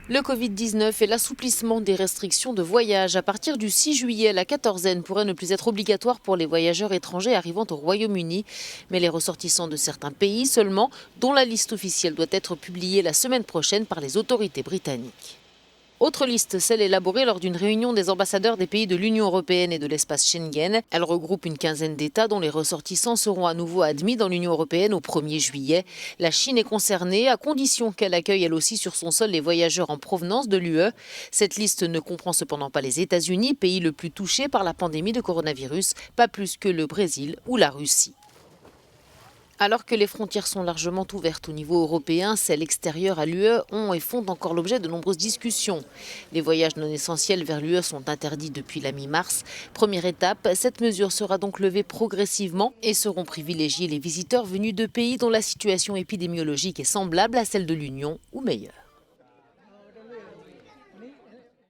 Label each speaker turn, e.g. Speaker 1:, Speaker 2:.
Speaker 1: Le Covid-19 et l'assouplissement des restrictions de voyage. À partir du 6 juillet, la quatorzaine pourrait ne plus être obligatoire pour les voyageurs étrangers arrivant au Royaume-Uni, mais les ressortissants de certains pays seulement, dont la liste officielle doit être publiée la semaine prochaine par les autorités britanniques. Autre liste, celle élaborée lors d'une réunion des ambassadeurs des pays de l'Union européenne et de l'espace Schengen. Elle regroupe une quinzaine d'États dont les ressortissants seront à nouveau admis dans l'Union européenne au 1er juillet. La Chine est concernée, à condition qu'elle accueille elle aussi sur son sol les voyageurs en provenance de l'UE. Cette liste ne comprend cependant pas les États-Unis, pays le plus touché par la pandémie de coronavirus, pas plus que le Brésil ou la Russie. Alors que les frontières sont largement ouvertes au niveau européen, celles extérieures à l'UE ont et font encore l'objet de nombreuses discussions. Les voyages non essentiels vers l'UE sont interdits depuis la mi-mars. Première étape, cette mesure sera donc levée progressivement et seront privilégiés les visiteurs venus de pays dont la situation épidémiologique est semblable à celle de l'Union ou meilleure.